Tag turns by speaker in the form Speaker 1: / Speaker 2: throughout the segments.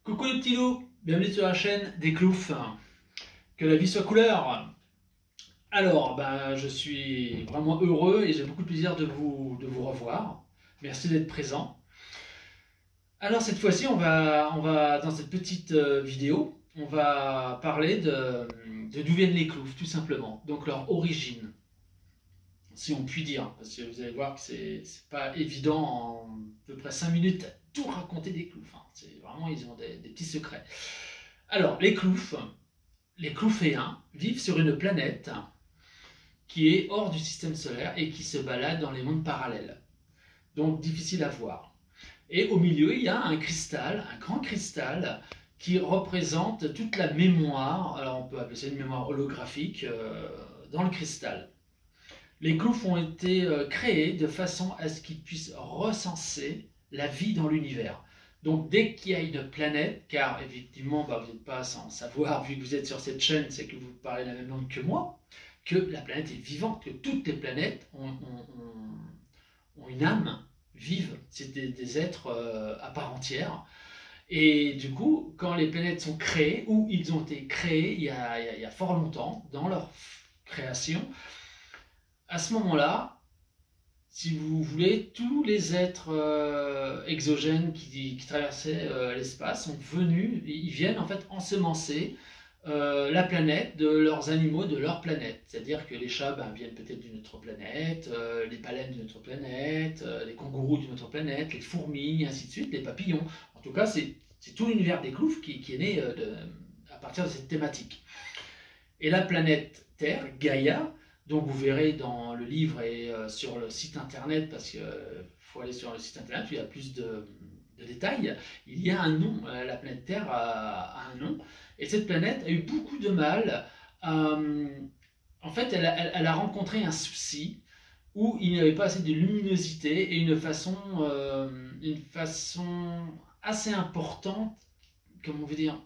Speaker 1: Coucou les petits loups, bienvenue sur la chaîne des Cloufs. Que la vie soit couleur. Alors, je suis vraiment heureux et j'ai beaucoup de plaisir de vous revoir. Merci d'être présent. Alors cette fois-ci, on va dans cette petite vidéo, on va parler de d'où viennent les Cloufs, tout simplement. Donc leur origine, si on peut dire, parce que vous allez voir que c'est pas évident en à peu près 5 minutes à tout raconter des Cloufs. C'est vraiment, ils ont des petits secrets. Alors, les Clouféens vivent sur une planète qui est hors du système solaire et qui se balade dans les mondes parallèles. Donc, difficile à voir. Et au milieu, il y a un cristal, un grand cristal, qui représente toute la mémoire, alors on peut appeler ça une mémoire holographique, dans le cristal. Les Cloufs ont été créés de façon à ce qu'ils puissent recenser la vie dans l'univers. Donc dès qu'il y a une planète, car effectivement vous n'êtes pas sans savoir, vu que vous êtes sur cette chaîne, c'est que vous parlez la même langue que moi, que la planète est vivante, que toutes les planètes ont une âme, vivent, c'est des êtres à part entière. Et du coup, quand les planètes sont créées, ou ils ont été créés il y a fort longtemps, dans leur création, à ce moment-là, si vous voulez, tous les êtres exogènes qui traversaient l'espace sont venus, ils viennent en fait ensemencer la planète de leurs animaux de leur planète. C'est-à-dire que les chats viennent peut-être d'une autre planète, les baleines d'une autre planète, les kangourous d'une autre planète, les fourmis, ainsi de suite, les papillons. En tout cas, c'est tout l'univers des Cloufs qui est né à partir de cette thématique. Et la planète Terre, Gaïa, donc vous verrez dans le livre et sur le site internet, parce qu'il faut aller sur le site internet, il y a plus de détails, il y a un nom, la planète Terre a un nom, et cette planète a eu beaucoup de mal, en fait elle a rencontré un souci où il n'y avait pas assez de luminosité et une façon assez importante, comment on veut dire,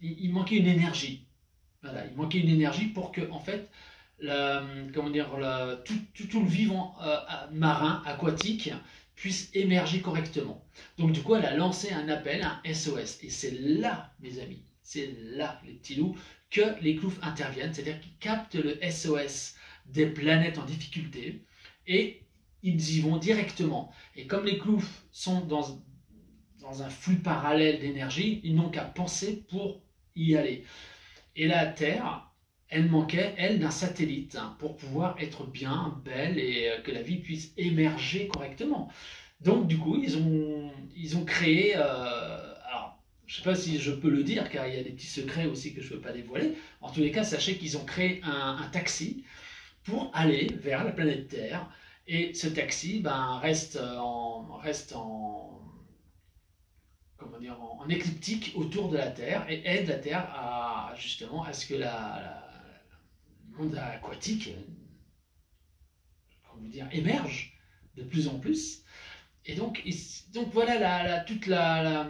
Speaker 1: il manquait une énergie. Voilà, il manquait une énergie pour que, en fait, tout le vivant marin, aquatique, puisse émerger correctement. Donc du coup, elle a lancé un appel, un SOS. Et c'est là, mes amis, c'est là, les petits loups, que les Cloufs interviennent, c'est-à-dire qu'ils captent le SOS des planètes en difficulté et ils y vont directement. Et comme les Cloufs sont dans un flux parallèle d'énergie, ils n'ont qu'à penser pour y aller. Et la Terre, elle manquait, elle, d'un satellite pour pouvoir être bien, belle et que la vie puisse émerger correctement. Donc, du coup, ils ont créé. Alors, je ne sais pas si je peux le dire, car il y a des petits secrets aussi que je ne peux pas dévoiler. En tous les cas, sachez qu'ils ont créé un taxi pour aller vers la planète Terre. Et ce taxi reste en écliptique autour de la Terre et aide la Terre à justement à ce que le monde aquatique émerge de plus en plus. Et donc voilà toute la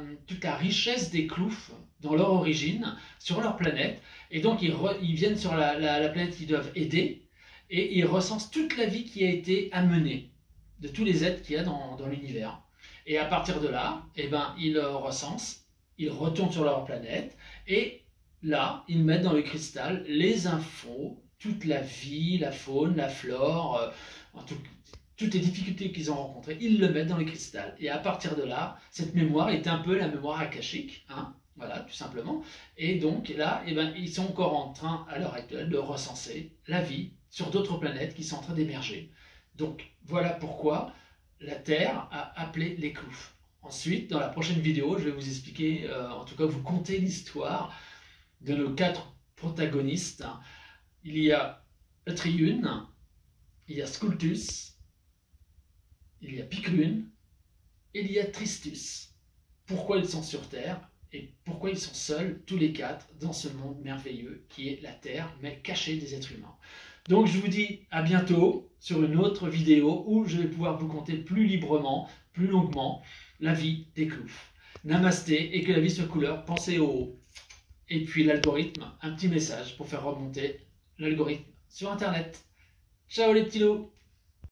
Speaker 1: richesse des Cloufs dans leur origine, sur leur planète. Et donc ils viennent sur la planète qu'ils doivent aider et ils recensent toute la vie qui a été amenée de tous les êtres qu'il y a dans l'univers. Et à partir de là, ils recensent, ils retournent sur leur planète et là, ils mettent dans le cristal les infos, toute la vie, la faune, la flore, toutes les difficultés qu'ils ont rencontrées, ils le mettent dans le cristal. Et à partir de là, cette mémoire est un peu la mémoire akashique, voilà, tout simplement. Et donc là, ils sont encore en train, à l'heure actuelle, de recenser la vie sur d'autres planètes qui sont en train d'émerger. Donc voilà pourquoi la Terre a appelé les Cloufs. Ensuite, dans la prochaine vidéo, je vais vous expliquer, en tout cas vous conter l'histoire de nos 4 protagonistes. Il y a Atriune, il y a Scultus, il y a Piclune, et il y a Tristus. Pourquoi ils sont sur Terre et pourquoi ils sont seuls, tous les 4, dans ce monde merveilleux qui est la Terre, mais caché des êtres humains. Donc je vous dis à bientôt sur une autre vidéo où je vais pouvoir vous conter plus librement, plus longuement, la vie des Cloufs. Namasté et que la vie soit couleur, pensez au haut. Et puis l'algorithme, un petit message pour faire remonter l'algorithme sur Internet. Ciao les petits loups!